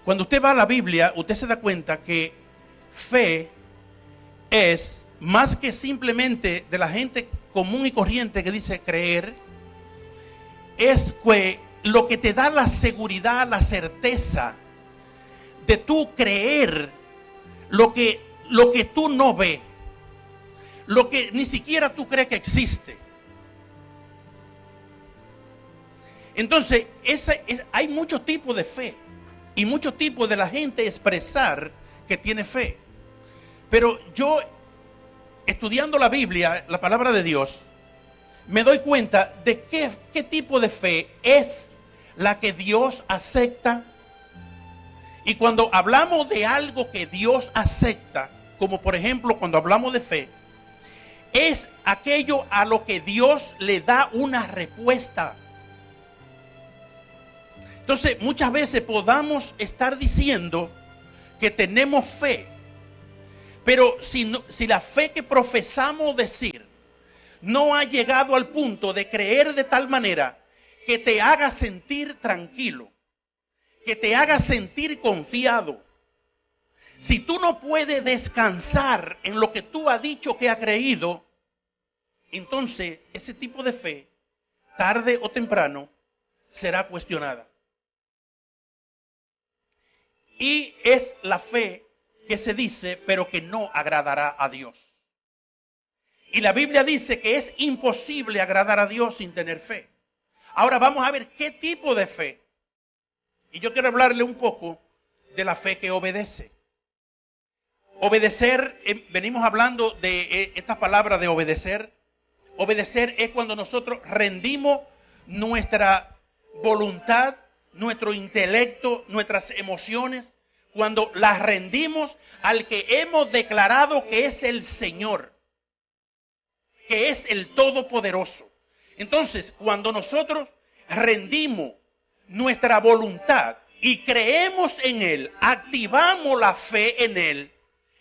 Cuando usted va a la Biblia, usted se da cuenta que fe es más que simplemente de la gente común y corriente que dice creer. Es que lo que te da la seguridad, la certeza de tú creer lo que tú no ves, lo que ni siquiera tú crees que existe. Entonces, hay muchos tipos de fe y muchos tipos de la gente expresar que tiene fe. Pero yo, estudiando la Biblia, la palabra de Dios, me doy cuenta de qué tipo de fe es la que Dios acepta. Y cuando hablamos de algo que Dios acepta, como por ejemplo cuando hablamos de fe, es aquello a lo que Dios le da una respuesta. Entonces, muchas veces podamos estar diciendo que tenemos fe, pero si la fe que profesamos decir no ha llegado al punto de creer de tal manera que te haga sentir tranquilo, que te haga sentir confiado, si tú no puedes descansar en lo que tú has dicho que has creído, entonces ese tipo de fe, tarde o temprano, será cuestionada. Y es la fe que se dice, pero que no agradará a Dios. Y la Biblia dice que es imposible agradar a Dios sin tener fe. Ahora vamos a ver qué tipo de fe. Y yo quiero hablarle un poco de la fe que obedece. Obedecer, venimos hablando de esta palabra de obedecer. Obedecer es cuando nosotros rendimos nuestra voluntad, nuestro intelecto, nuestras emociones, cuando las rendimos al que hemos declarado que es el Señor, que es el Todopoderoso. Entonces, cuando nosotros rendimos nuestra voluntad y creemos en Él, activamos la fe en Él,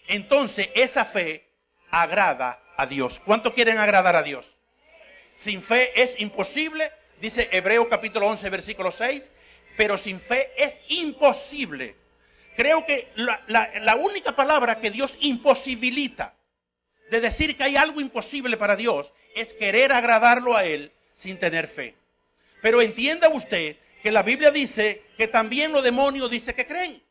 entonces esa fe agrada a Dios. ¿Cuántos quieren agradar a Dios? Sin fe es imposible, dice Hebreos capítulo 11, versículo 6, pero sin fe es imposible. Creo que la única palabra que Dios imposibilita de decir que hay algo imposible para Dios es querer agradarlo a Él sin tener fe. Pero entienda usted que la Biblia dice que también los demonios dicen que creen.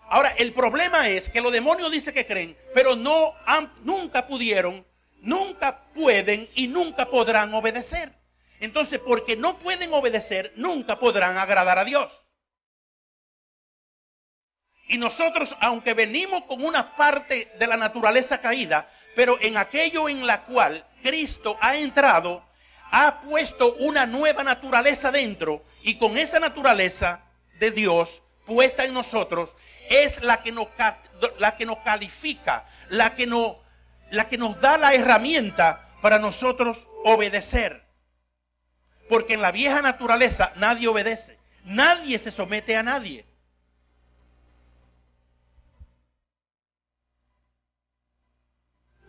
Ahora, el problema es que los demonios dicen que creen, pero nunca pudieron, nunca pueden y nunca podrán obedecer. Entonces, porque no pueden obedecer, nunca podrán agradar a Dios. Y nosotros, aunque venimos con una parte de la naturaleza caída, pero en aquello en la cual Cristo ha entrado, ha puesto una nueva naturaleza dentro, y con esa naturaleza de Dios puesta en nosotros, es la que nos califica, la que nos da la herramienta para nosotros obedecer. Porque en la vieja naturaleza nadie obedece, nadie se somete a nadie.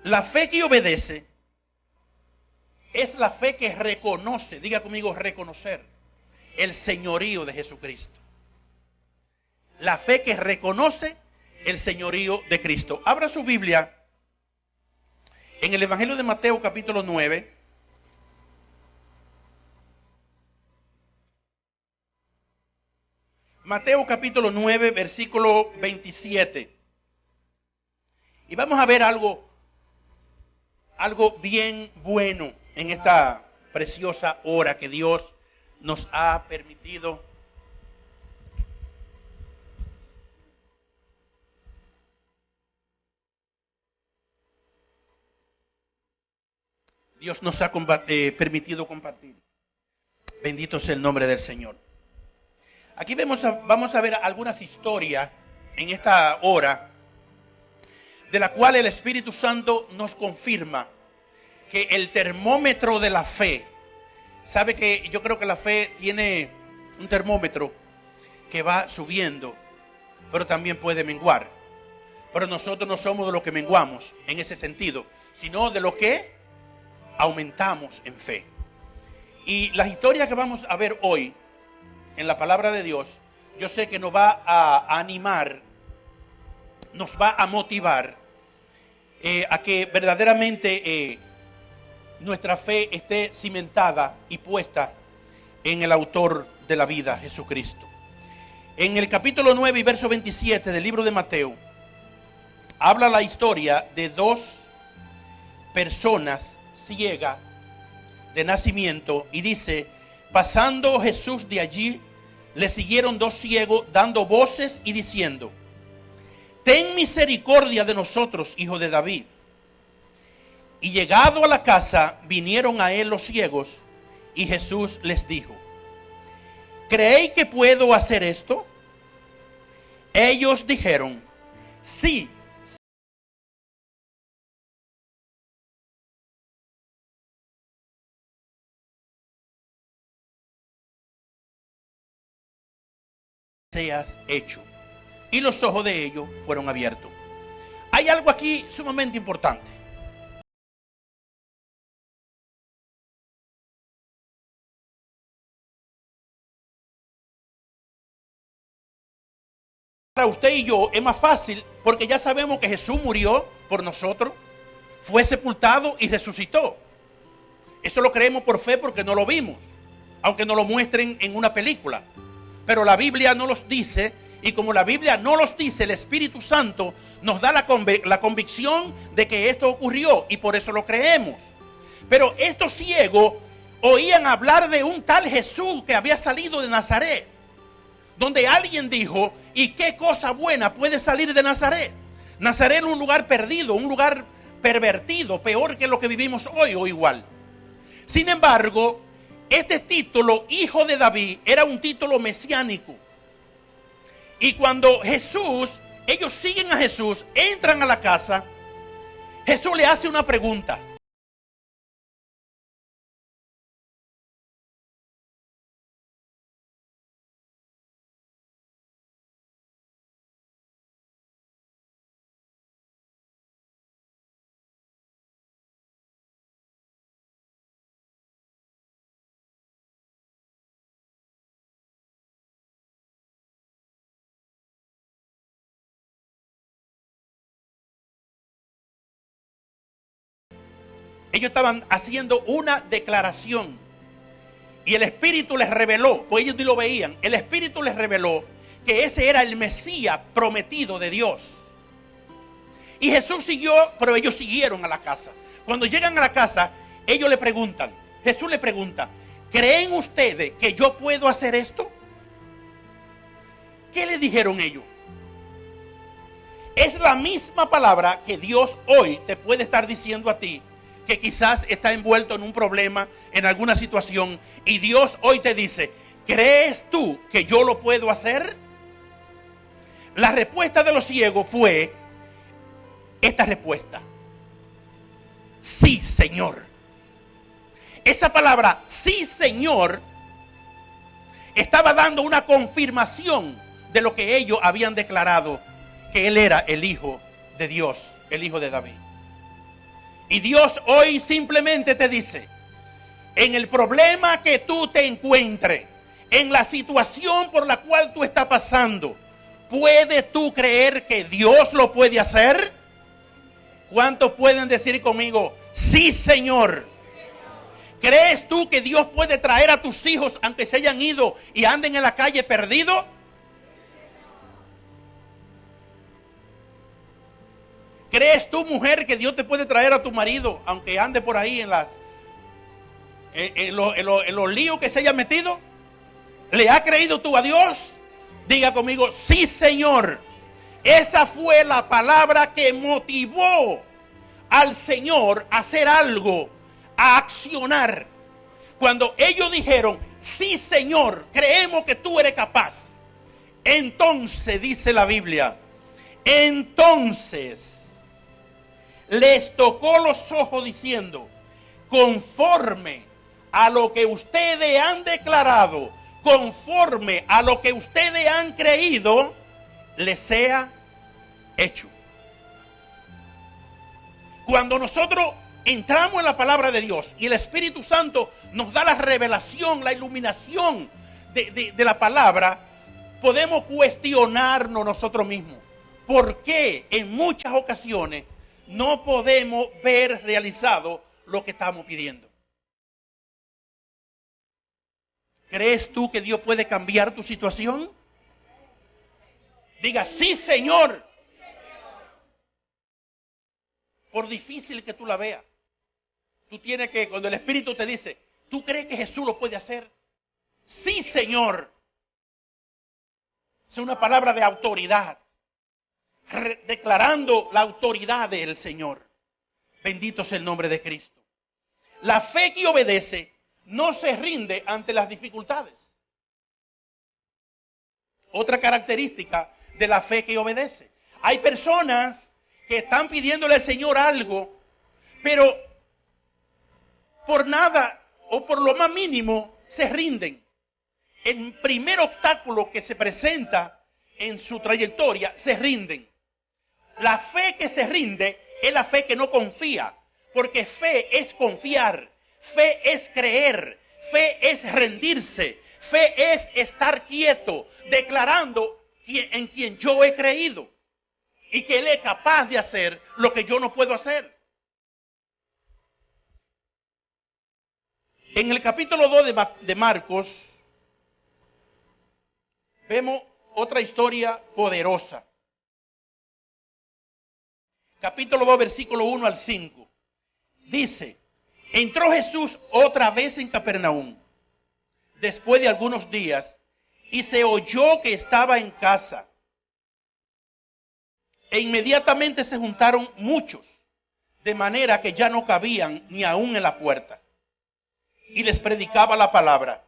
La fe que obedece es la fe que reconoce, diga conmigo reconocer, el señorío de Jesucristo. La fe que reconoce el señorío de Cristo. Abra su Biblia en el Evangelio de Mateo capítulo 9. Mateo capítulo 9, versículo 27. Y vamos a ver algo bien bueno en esta preciosa hora que Dios nos ha permitido. Dios nos ha permitido compartir. Bendito sea el nombre del Señor. Aquí vamos a ver algunas historias en esta hora, de la cual el Espíritu Santo nos confirma que el termómetro de la fe, sabe que yo creo que la fe tiene un termómetro que va subiendo, pero también puede menguar. Pero nosotros no somos de los que menguamos en ese sentido, sino de los que aumentamos en fe. Y las historias que vamos a ver hoy en la palabra de Dios, yo sé que nos va a animar, nos va a motivar a que verdaderamente nuestra fe esté cimentada y puesta en el autor de la vida, Jesucristo. En el capítulo 9 y verso 27 del libro de Mateo, habla la historia de dos personas ciegas de nacimiento y dice: pasando Jesús de allí, le siguieron dos ciegos dando voces y diciendo: ten misericordia de nosotros, hijo de David. Y llegado a la casa, vinieron a él los ciegos, y Jesús les dijo: ¿creéis que puedo hacer esto? Ellos dijeron: sí. Seas hecho. Y los ojos de ellos fueron abiertos. Hay algo aquí sumamente importante. Para usted y yo es más fácil porque ya sabemos que Jesús murió por nosotros, fue sepultado y resucitó. Eso lo creemos por fe porque no lo vimos, aunque nos lo muestren en una película. Pero la Biblia no los dice, y como la Biblia no los dice, el Espíritu Santo nos da la convicción de que esto ocurrió y por eso lo creemos. Pero estos ciegos oían hablar de un tal Jesús que había salido de Nazaret, donde alguien dijo: ¿y qué cosa buena puede salir de Nazaret? Nazaret era un lugar perdido, un lugar pervertido, peor que lo que vivimos hoy o igual. Sin embargo, este título, hijo de David, era un título mesiánico. Y cuando ellos siguen a Jesús, entran a la casa, Jesús le hace una pregunta. Ellos estaban haciendo una declaración y el Espíritu les reveló, pues ellos ni lo veían, el Espíritu les reveló que ese era el Mesías prometido de Dios. Y Jesús siguió, pero ellos siguieron a la casa. Cuando llegan a la casa, ellos le preguntan, Jesús le pregunta: ¿creen ustedes que yo puedo hacer esto? ¿Qué le dijeron ellos? Es la misma palabra que Dios hoy te puede estar diciendo a ti, que quizás está envuelto en un problema, en alguna situación, y Dios hoy te dice: ¿crees tú que yo lo puedo hacer? La respuesta de los ciegos fue esta respuesta: sí, Señor. Esa palabra, sí, Señor, estaba dando una confirmación de lo que ellos habían declarado, que Él era el Hijo de Dios, el Hijo de David. Y Dios hoy simplemente te dice: en el problema que tú te encuentres, en la situación por la cual tú estás pasando, ¿puedes tú creer que Dios lo puede hacer? ¿Cuántos pueden decir conmigo: sí, Señor? ¿Crees tú que Dios puede traer a tus hijos aunque se hayan ido y anden en la calle perdidos? ¿Crees tú, mujer, que Dios te puede traer a tu marido aunque ande por ahí en los líos que se haya metido? ¿Le has creído tú a Dios? Diga conmigo: sí, Señor. Esa fue la palabra que motivó al Señor a hacer algo, a accionar. Cuando ellos dijeron: sí, Señor, creemos que tú eres capaz. Entonces, dice la Biblia, entonces les tocó los ojos diciendo: conforme a lo que ustedes han declarado, conforme a lo que ustedes han creído, les sea hecho. Cuando nosotros entramos en la palabra de Dios y el Espíritu Santo nos da la revelación, la iluminación de la palabra, podemos cuestionarnos nosotros mismos. ¿Por qué en muchas ocasiones no podemos ver realizado lo que estamos pidiendo? ¿Crees tú que Dios puede cambiar tu situación? Diga, sí, Señor. Por difícil que tú la veas, tú tienes que, cuando el Espíritu te dice, ¿tú crees que Jesús lo puede hacer? Sí, Señor. Es una palabra de autoridad, declarando la autoridad del Señor. Bendito sea el nombre de Cristo. La fe que obedece no se rinde ante las dificultades. Otra característica de la fe que obedece. Hay personas que están pidiéndole al Señor algo, pero por nada o por lo más mínimo se rinden. El primer obstáculo que se presenta en su trayectoria, se rinden. La fe que se rinde es la fe que no confía, porque fe es confiar, fe es creer, fe es rendirse, fe es estar quieto, declarando en quien yo he creído y que Él es capaz de hacer lo que yo no puedo hacer. En el capítulo 2 de Marcos vemos otra historia poderosa. Capítulo 2, versículo 1 al 5. Dice, entró Jesús otra vez en Capernaum, después de algunos días, y se oyó que estaba en casa. E inmediatamente se juntaron muchos, de manera que ya no cabían ni aún en la puerta. Y les predicaba la palabra.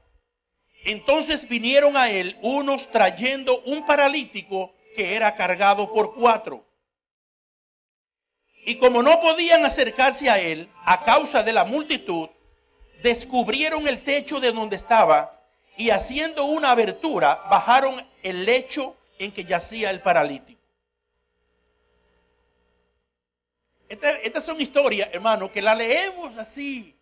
Entonces vinieron a él unos trayendo un paralítico que era cargado por 4. Y como no podían acercarse a él a causa de la multitud, descubrieron el techo de donde estaba y haciendo una abertura bajaron el lecho en que yacía el paralítico. Estas son historias, hermano, que la leemos así.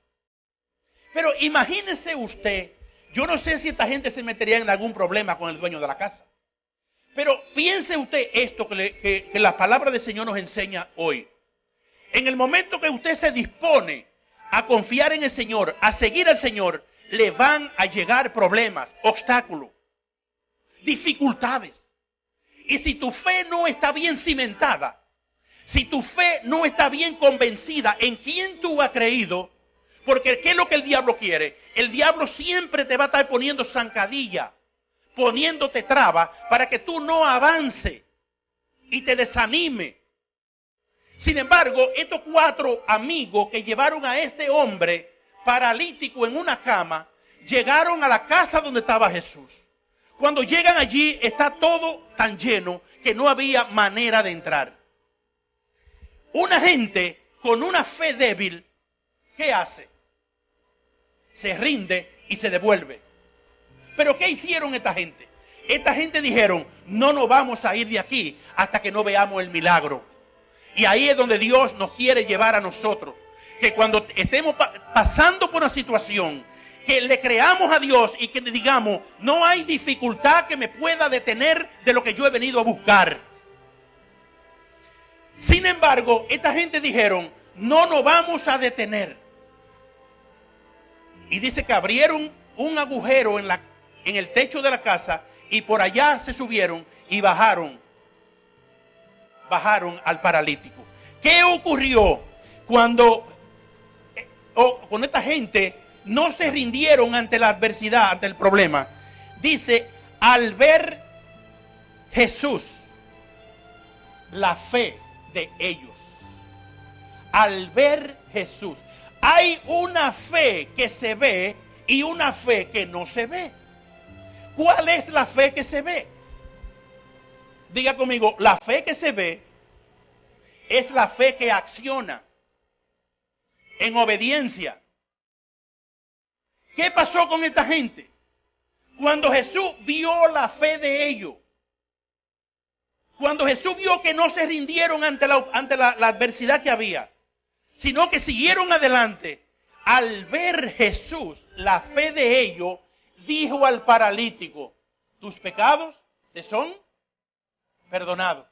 Pero imagínese usted, yo no sé si esta gente se metería en algún problema con el dueño de la casa. Pero piense usted esto que la palabra del Señor nos enseña hoy. En el momento que usted se dispone a confiar en el Señor, a seguir al Señor, le van a llegar problemas, obstáculos, dificultades. Y si tu fe no está bien cimentada, si tu fe no está bien convencida en quién tú has creído, porque ¿qué es lo que el diablo quiere? El diablo siempre te va a estar poniendo zancadilla, poniéndote traba para que tú no avances y te desanime. Sin embargo, estos 4 amigos que llevaron a este hombre paralítico en una cama, llegaron a la casa donde estaba Jesús. Cuando llegan allí, está todo tan lleno que no había manera de entrar. Una gente con una fe débil, ¿qué hace? Se rinde y se devuelve. ¿Pero qué hicieron esta gente? Esta gente dijeron, no nos vamos a ir de aquí hasta que no veamos el milagro. Y ahí es donde Dios nos quiere llevar a nosotros. Que cuando estemos pasando por una situación, que le creamos a Dios y que le digamos, no hay dificultad que me pueda detener de lo que yo he venido a buscar. Sin embargo, esta gente dijeron, no nos vamos a detener. Y dice que abrieron un agujero en el techo de la casa y por allá se subieron y bajaron al paralítico. ¿Qué ocurrió cuando con esta gente no se rindieron ante la adversidad, ante el problema? Dice, al ver Jesús, la fe de ellos. Al ver Jesús. Hay una fe que se ve y una fe que no se ve. ¿Cuál es la fe que se ve? Diga conmigo, la fe que se ve es la fe que acciona en obediencia. ¿Qué pasó con esta gente? Cuando Jesús vio la fe de ellos, cuando Jesús vio que no se rindieron ante la adversidad que había, sino que siguieron adelante, al ver Jesús la fe de ellos, dijo al paralítico, tus pecados te son perdonados.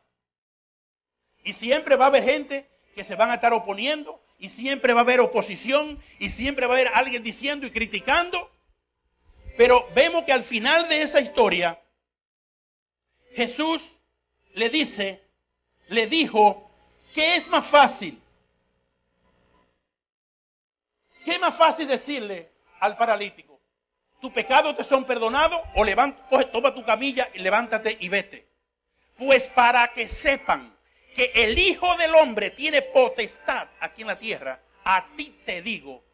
Y siempre va a haber gente que se van a estar oponiendo, y siempre va a haber oposición, y siempre va a haber alguien diciendo y criticando. Pero vemos que al final de esa historia, Jesús le dijo, ¿qué es más fácil? ¿Qué es más fácil decirle al paralítico? ¿Tus pecados te son perdonados? O toma tu camilla y levántate y vete. Pues para que sepan que el Hijo del Hombre tiene potestad aquí en la tierra, a ti te digo,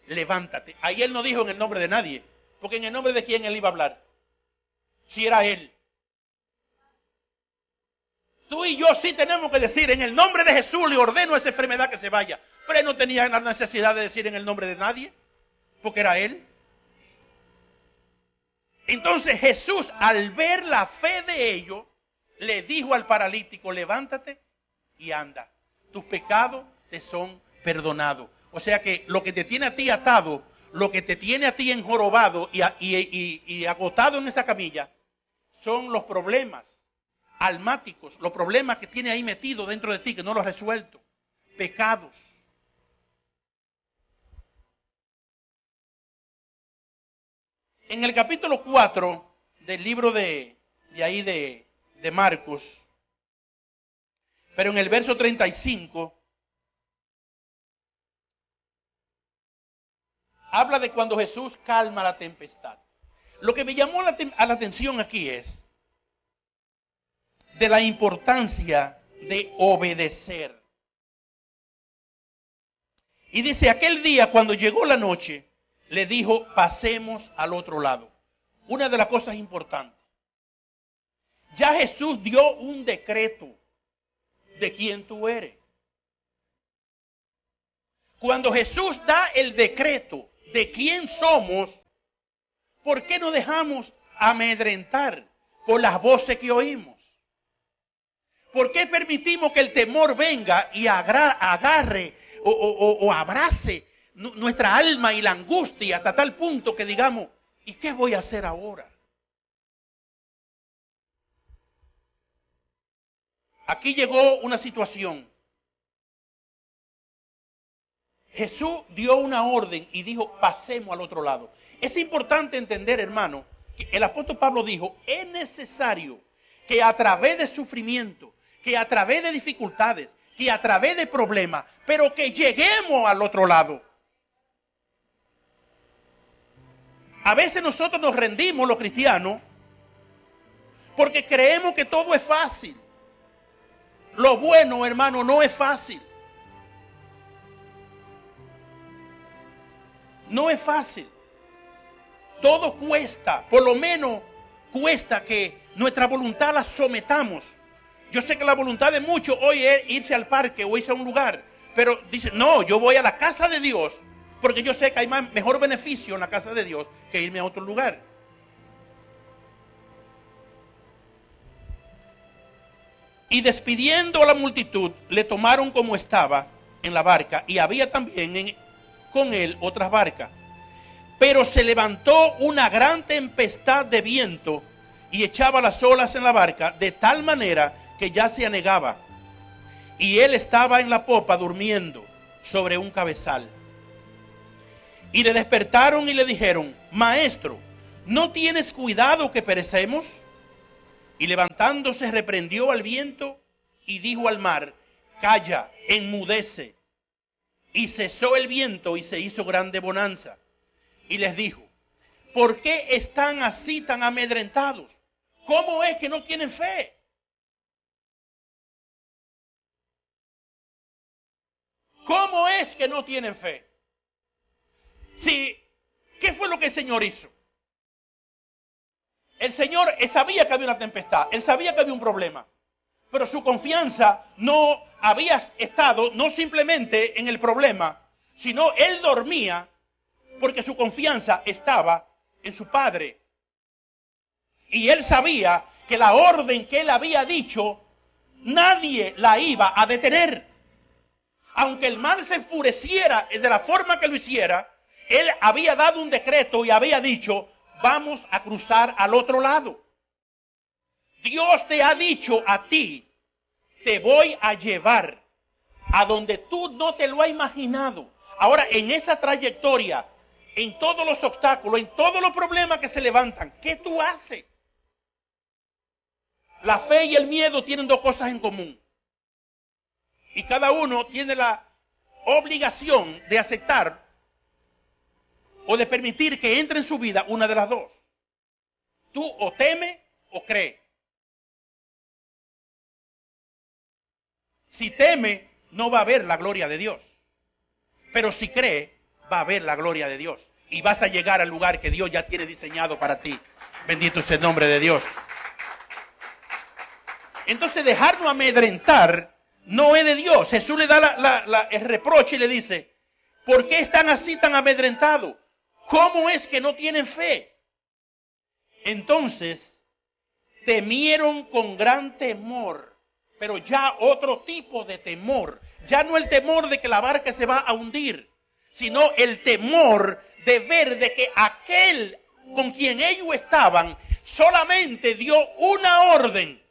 levántate. Ahí él no dijo en el nombre de nadie, porque en el nombre de quién él iba a hablar, si era él. Tú y yo sí tenemos que decir, en el nombre de Jesús le ordeno a esa enfermedad que se vaya. Pero él no tenía la necesidad de decir en el nombre de nadie, porque era él. Entonces Jesús, al ver la fe de ellos, le dijo al paralítico, levántate y anda. Tus pecados te son perdonados. O sea que lo que te tiene a ti atado, lo que te tiene a ti enjorobado y agotado en esa camilla, son los problemas almáticos, los problemas que tiene ahí metido dentro de ti, que no los has resuelto. Pecados. En el capítulo 4 del libro de Marcos, pero en el verso 35, habla de cuando Jesús calma la tempestad. Lo que me llamó a la atención aquí es de la importancia de obedecer. Y dice, aquel día cuando llegó la noche, le dijo, pasemos al otro lado. Una de las cosas importantes. Ya Jesús dio un decreto de quién tú eres. Cuando Jesús da el decreto de quién somos, ¿por qué nos dejamos amedrentar por las voces que oímos? ¿Por qué permitimos que el temor venga y agarre o abrace nuestra alma y la angustia hasta tal punto que digamos, ¿y qué voy a hacer ahora? Aquí llegó una situación. Jesús dio una orden y dijo, pasemos al otro lado. Es importante entender, hermano, que el apóstol Pablo dijo, es necesario que a través de sufrimiento, que a través de dificultades, que a través de problemas, pero que lleguemos al otro lado. A veces nosotros nos rendimos, los cristianos, porque creemos que todo es fácil. Lo bueno, hermano, no es fácil. No es fácil. Todo cuesta, por lo menos cuesta que nuestra voluntad la sometamos. Yo sé que la voluntad de muchos hoy es irse al parque o irse a un lugar, pero dice, no, yo voy a la casa de Dios, porque yo sé que hay mejor beneficio en la casa de Dios que irme a otro lugar. Y despidiendo a la multitud, le tomaron como estaba en la barca, y había también con él otras barcas. Pero se levantó una gran tempestad de viento y echaba las olas en la barca de tal manera que ya se anegaba. Y él estaba en la popa durmiendo sobre un cabezal. Y le despertaron y le dijeron, Maestro, ¿no tienes cuidado que perecemos? Y levantándose reprendió al viento y dijo al mar, calla, enmudece. Y cesó el viento y se hizo grande bonanza. Y les dijo, ¿por qué están así tan amedrentados? ¿Cómo es que no tienen fe? ¿Cómo es que no tienen fe? Sí, ¿qué fue lo que el Señor hizo? El Señor sabía que había una tempestad, él sabía que había un problema, pero su confianza no había estado no simplemente en el problema, sino él dormía porque su confianza estaba en su Padre. Y él sabía que la orden que él había dicho, nadie la iba a detener. Aunque el mar se enfureciera de la forma que lo hiciera, él había dado un decreto y había dicho, vamos a cruzar al otro lado. Dios te ha dicho a ti, te voy a llevar a donde tú no te lo has imaginado. Ahora, en esa trayectoria, en todos los obstáculos, en todos los problemas que se levantan, ¿qué tú haces? La fe y el miedo tienen dos cosas en común. Y cada uno tiene la obligación de aceptar o de permitir que entre en su vida una de las dos. Tú o temes o crees. Si teme, no va a ver la gloria de Dios. Pero si cree, va a ver la gloria de Dios. Y vas a llegar al lugar que Dios ya tiene diseñado para ti. Bendito sea el nombre de Dios. Entonces, dejarnos amedrentar no es de Dios. Jesús le da el reproche y le dice, ¿por qué están así tan amedrentados? ¿Cómo es que no tienen fe? Entonces, temieron con gran temor. Pero ya otro tipo de temor. Ya no el temor de que la barca se va a hundir, sino el temor de ver de que aquel con quien ellos estaban solamente dio una orden.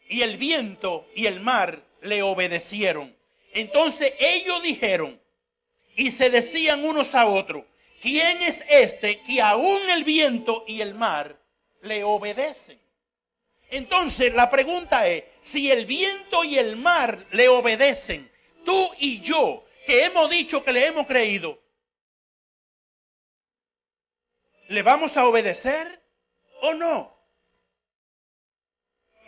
Y el viento y el mar le obedecieron. Entonces ellos dijeron y se decían unos a otros, ¿quién es este que aún el viento y el mar le obedecen? Entonces la pregunta es, si el viento y el mar le obedecen, tú y yo, que hemos dicho que le hemos creído, ¿le vamos a obedecer o no?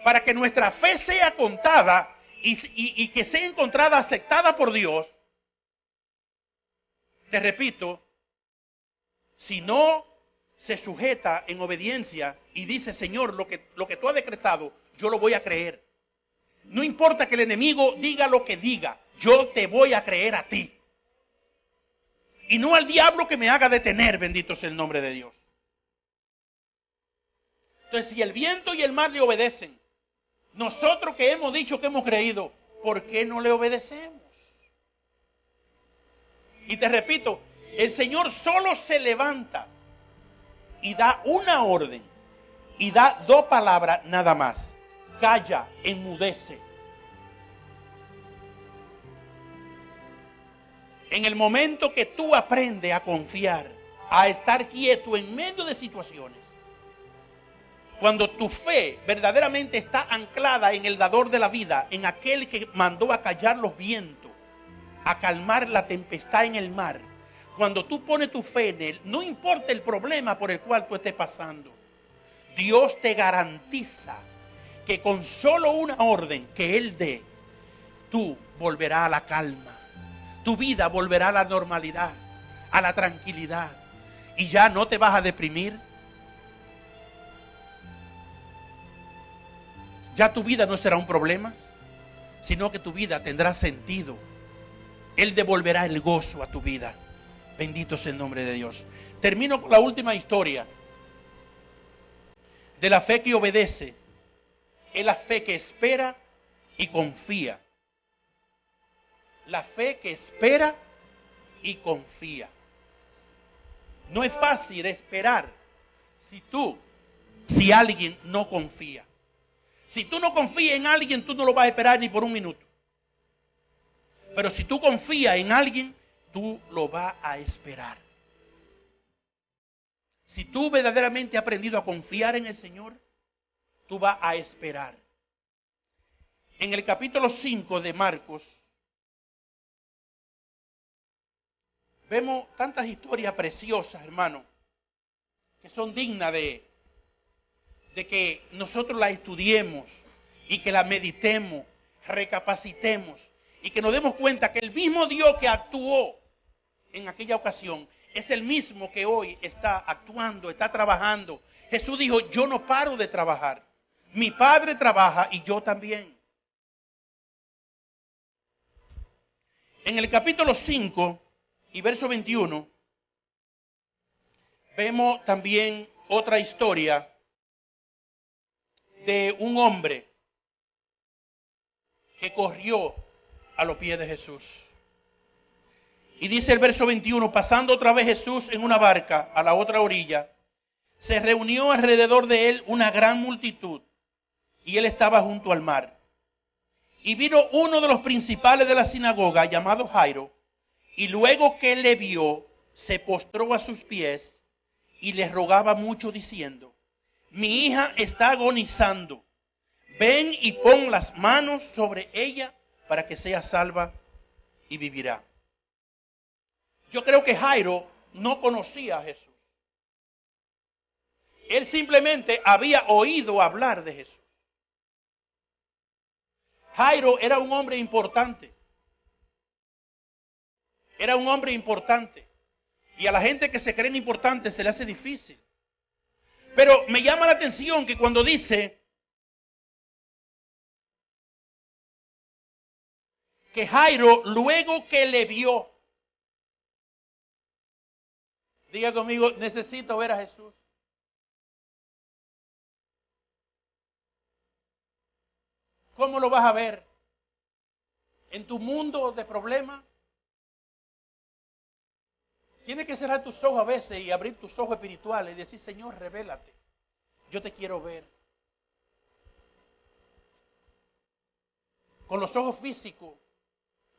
Para que nuestra fe sea contada y que sea encontrada aceptada por Dios, te repito, si no se sujeta en obediencia y dice, Señor, lo que tú has decretado, yo lo voy a creer. No importa que el enemigo diga lo que diga, yo te voy a creer a ti. Y no al diablo que me haga detener, bendito sea el nombre de Dios. Entonces, si el viento y el mar le obedecen, nosotros que hemos dicho que hemos creído, ¿por qué no le obedecemos? Y te repito, el Señor solo se levanta y da una orden y da dos palabras nada más. Calla, enmudece. En el momento que tú aprendes a confiar, a estar quieto en medio de situaciones, cuando tu fe verdaderamente está anclada en el dador de la vida, en aquel que mandó a callar los vientos, a calmar la tempestad en el mar, cuando tú pones tu fe en Él, no importa el problema por el cual tú estés pasando, Dios te garantiza que con solo una orden que Él dé, tú volverás a la calma. Tu vida volverá a la normalidad, a la tranquilidad. Y ya no te vas a deprimir. Ya tu vida no será un problema, sino que tu vida tendrá sentido. Él devolverá el gozo a tu vida. Bendito sea el nombre de Dios. Termino con la última historia de la fe que obedece. Es la fe que espera y confía. La fe que espera y confía. No es fácil esperar si alguien no confía. Si tú no confías en alguien, tú no lo vas a esperar ni por un minuto. Pero si tú confías en alguien, tú lo vas a esperar. Si tú verdaderamente has aprendido a confiar en el Señor, tú vas a esperar. En el capítulo 5 de Marcos, vemos tantas historias preciosas, hermano, que son dignas de que nosotros las estudiemos y que las meditemos, recapacitemos y que nos demos cuenta que el mismo Dios que actuó en aquella ocasión es el mismo que hoy está actuando, está trabajando. Jesús dijo, yo no paro de trabajar. Mi Padre trabaja y yo también. En el capítulo 5 y verso 21, vemos también otra historia de un hombre que corrió a los pies de Jesús. Y dice el verso 21, pasando otra vez Jesús en una barca a la otra orilla, se reunió alrededor de él una gran multitud, y él estaba junto al mar. Y vino uno de los principales de la sinagoga, llamado Jairo, y luego que le vio, se postró a sus pies y le rogaba mucho diciendo: mi hija está agonizando, ven y pon las manos sobre ella para que sea salva y vivirá. Yo creo que Jairo no conocía a Jesús. Él simplemente había oído hablar de Jesús. Jairo era un hombre importante. Era un hombre importante. Y a la gente que se creen importante se le hace difícil. Pero me llama la atención que cuando dice que Jairo, luego que le vio, diga conmigo, necesito ver a Jesús. ¿Cómo lo vas a ver? ¿En tu mundo de problemas? Tienes que cerrar tus ojos a veces y abrir tus ojos espirituales y decir: Señor, revélate. Yo te quiero ver. Con los ojos físicos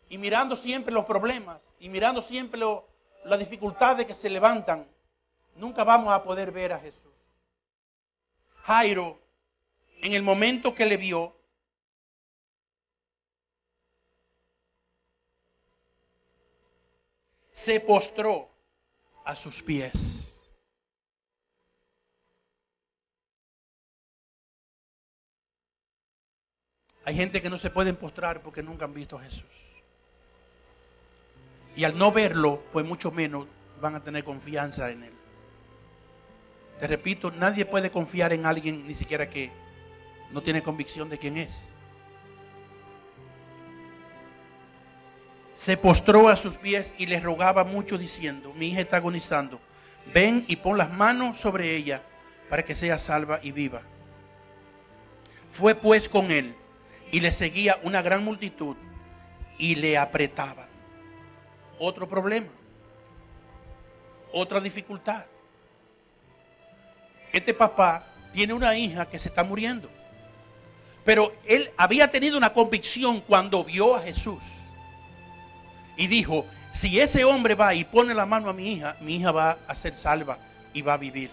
y mirando siempre los problemas y mirando siempre las dificultades que se levantan, nunca vamos a poder ver a Jesús. Jairo, en el momento que le vio, se postró a sus pies. Hay gente que no se pueden postrar porque nunca han visto a Jesús. Y al no verlo, pues mucho menos van a tener confianza en Él. Te repito, nadie puede confiar en alguien ni siquiera que no tiene convicción de quién es. Se postró a sus pies y le rogaba mucho diciendo: mi hija está agonizando, ven y pon las manos sobre ella para que sea salva y viva. Fue pues con él y le seguía una gran multitud y le apretaban. Otro problema, otra dificultad. Este papá tiene una hija que se está muriendo, pero él había tenido una convicción cuando vio a Jesús. Y dijo: si ese hombre va y pone la mano a mi hija va a ser salva y va a vivir.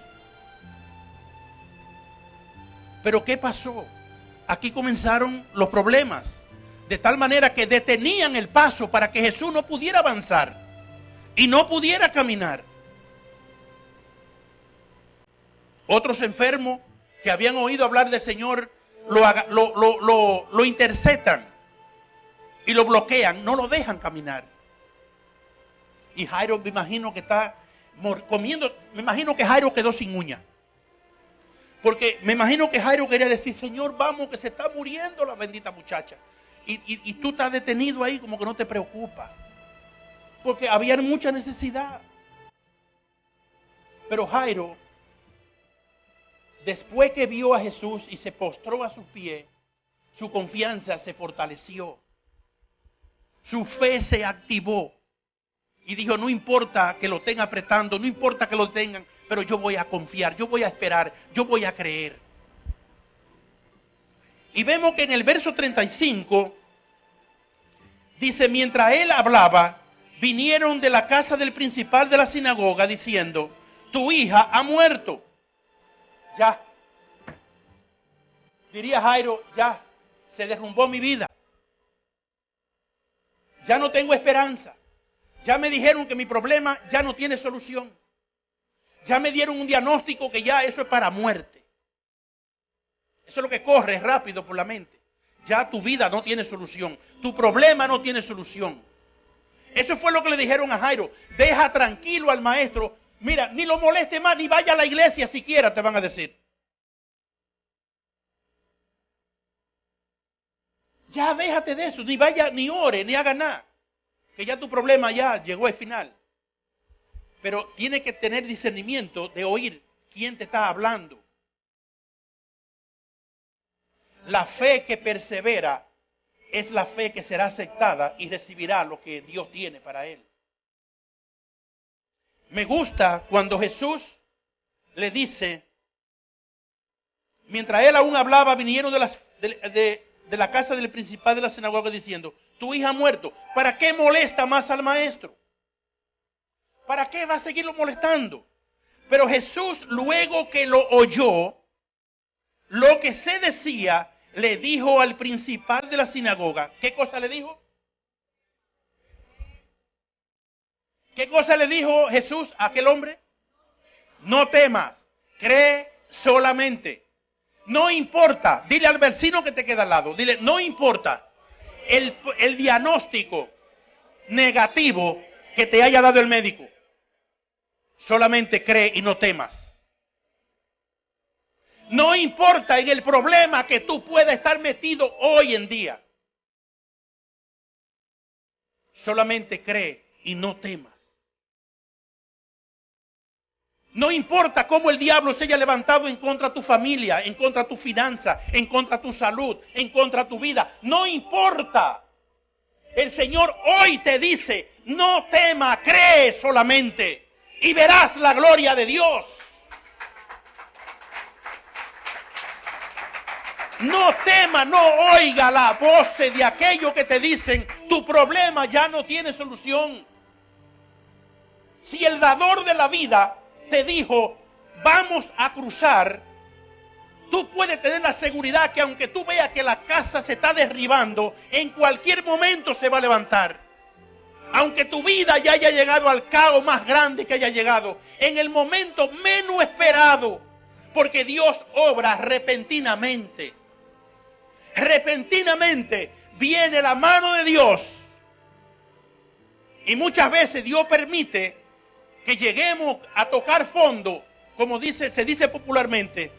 Pero ¿qué pasó? Aquí comenzaron los problemas, de tal manera que detenían el paso para que Jesús no pudiera avanzar y no pudiera caminar. Otros enfermos que habían oído hablar del Señor lo interceptan y lo bloquean, no lo dejan caminar. Y Jairo, me imagino que está comiendo, me imagino que Jairo quedó sin uña. Porque me imagino que Jairo quería decir: Señor, vamos, que se está muriendo la bendita muchacha. Y tú estás detenido ahí, como que no te preocupa. Porque había mucha necesidad. Pero Jairo, después que vio a Jesús y se postró a sus pies, su confianza se fortaleció. Su fe se activó. Y dijo: no importa que lo estén apretando, no importa que lo tengan, pero yo voy a confiar, yo voy a esperar, yo voy a creer. Y vemos que en el verso 35 dice: mientras él hablaba, vinieron de la casa del principal de la sinagoga diciendo: tu hija ha muerto. Ya. Diría Jairo: ya, se derrumbó mi vida. Ya no tengo esperanza. Ya me dijeron que mi problema ya no tiene solución. Ya me dieron un diagnóstico que ya eso es para muerte. Eso es lo que corre rápido por la mente. Ya tu vida no tiene solución. Tu problema no tiene solución. Eso fue lo que le dijeron a Jairo. Deja tranquilo al maestro. Mira, ni lo moleste más, ni vaya a la iglesia siquiera, te van a decir. Ya déjate de eso, ni vaya, ni ore, ni haga nada. Que ya tu problema ya llegó al final. Pero tiene que tener discernimiento de oír quién te está hablando. La fe que persevera es la fe que será aceptada y recibirá lo que Dios tiene para él. Me gusta cuando Jesús le dice, mientras él aún hablaba, vinieron de la casa del principal de la sinagoga diciendo, tu hija ha muerto, ¿para qué molesta más al maestro? ¿Para qué va a seguirlo molestando? Pero Jesús, luego que lo oyó, lo que se decía, le dijo al principal de la sinagoga. ¿Qué cosa le dijo? ¿Qué cosa le dijo Jesús a aquel hombre? No temas, cree solamente. No importa, dile al vecino que te queda al lado, dile, no importa el diagnóstico negativo que te haya dado el médico. Solamente cree y no temas. No importa en el problema que tú puedas estar metido hoy en día. Solamente cree y no temas. No importa cómo el diablo se haya levantado en contra de tu familia, en contra de tu finanza, en contra de tu salud, en contra de tu vida. No importa. El Señor hoy te dice, no temas, cree solamente y verás la gloria de Dios. No tema, no oiga la voz de aquellos que te dicen, tu problema ya no tiene solución. Si el dador de la vida te dijo, vamos a cruzar, tú puedes tener la seguridad que aunque tú veas que la casa se está derribando, en cualquier momento se va a levantar. Aunque tu vida ya haya llegado al caos más grande que haya llegado, en el momento menos esperado, porque Dios obra repentinamente. Repentinamente viene la mano de Dios. Y muchas veces Dios permite que lleguemos a tocar fondo, como se dice popularmente,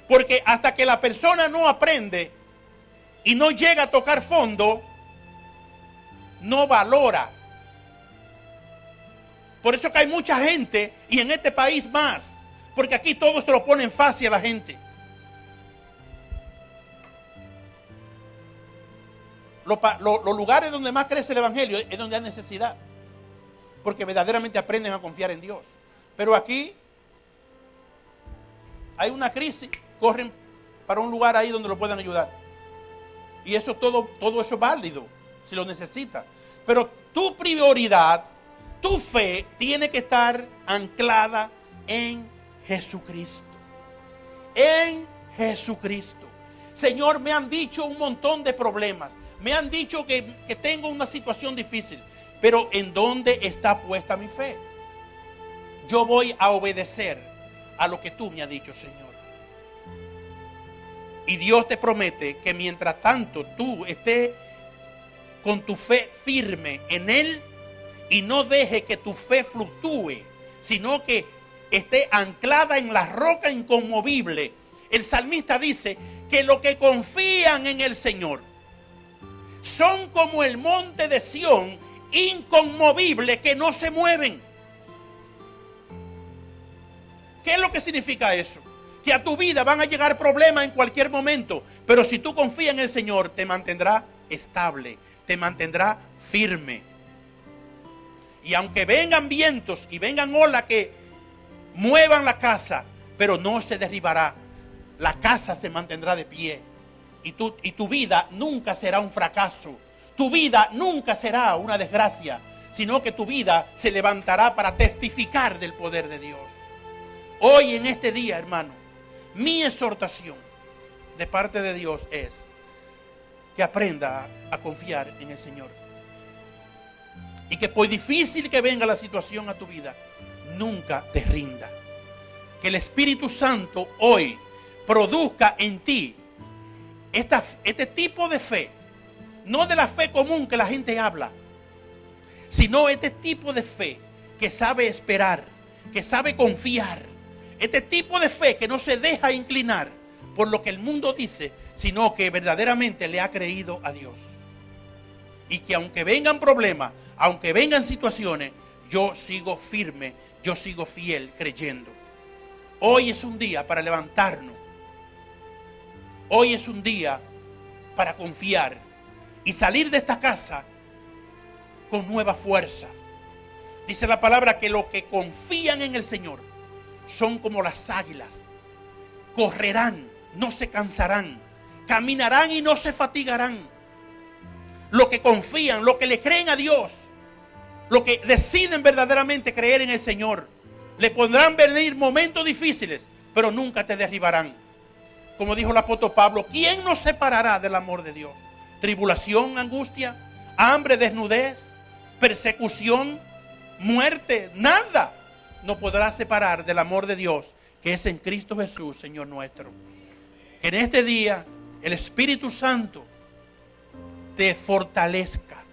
porque hasta que la persona no aprende y no llega a tocar fondo, no valora. Por eso que hay mucha gente, y en este país más, porque aquí todo se lo ponen fácil a la gente. Los lugares donde más crece el evangelio es donde hay necesidad, porque verdaderamente aprenden a confiar en Dios. Pero aquí hay una crisis, corren para un lugar ahí donde lo puedan ayudar. Y eso todo eso es válido, si lo necesitas. Pero tu prioridad, tu fe, tiene que estar anclada en Jesucristo. En Jesucristo. Señor, me han dicho un montón de problemas. Me han dicho que tengo una situación difícil. Pero ¿en dónde está puesta mi fe? Yo voy a obedecer a lo que tú me has dicho, Señor. Y Dios te promete que mientras tanto tú estés con tu fe firme en Él y no deje que tu fe fluctúe, sino que esté anclada en la roca inconmovible. El salmista dice que los que confían en el Señor son como el monte de Sión, inconmovible, que no se mueven. ¿Qué es lo que significa eso? Que a tu vida van a llegar problemas en cualquier momento, pero si tú confías en el Señor, te mantendrá estable, te mantendrá firme. Y aunque vengan vientos y vengan olas que muevan la casa, pero no se derribará, la casa se mantendrá de pie. Y tu vida nunca será un fracaso. Tu vida nunca será una desgracia, sino que tu vida se levantará para testificar del poder de Dios. Hoy en este día, hermano, mi exhortación de parte de Dios es que aprenda a confiar en el Señor. Y que por difícil que venga la situación a tu vida, nunca te rinda. Que el Espíritu Santo hoy produzca en ti este tipo de fe, no de la fe común que la gente habla, sino este tipo de fe que sabe esperar, que sabe confiar, este tipo de fe que no se deja inclinar por lo que el mundo dice, sino que verdaderamente le ha creído a Dios. Y que aunque vengan problemas, aunque vengan situaciones, yo sigo firme, yo sigo fiel creyendo. Hoy es un día para levantarnos. Hoy es un día para confiar y salir de esta casa con nueva fuerza. Dice la palabra que los que confían en el Señor son como las águilas. Correrán, no se cansarán. Caminarán y no se fatigarán. Los que confían, los que le creen a Dios, los que deciden verdaderamente creer en el Señor, le podrán venir momentos difíciles, pero nunca te derribarán. Como dijo el apóstol Pablo, ¿quién nos separará del amor de Dios? Tribulación, angustia, hambre, desnudez, persecución, muerte, nada nos podrá separar del amor de Dios que es en Cristo Jesús, Señor nuestro. Que en este día el Espíritu Santo te fortalezca,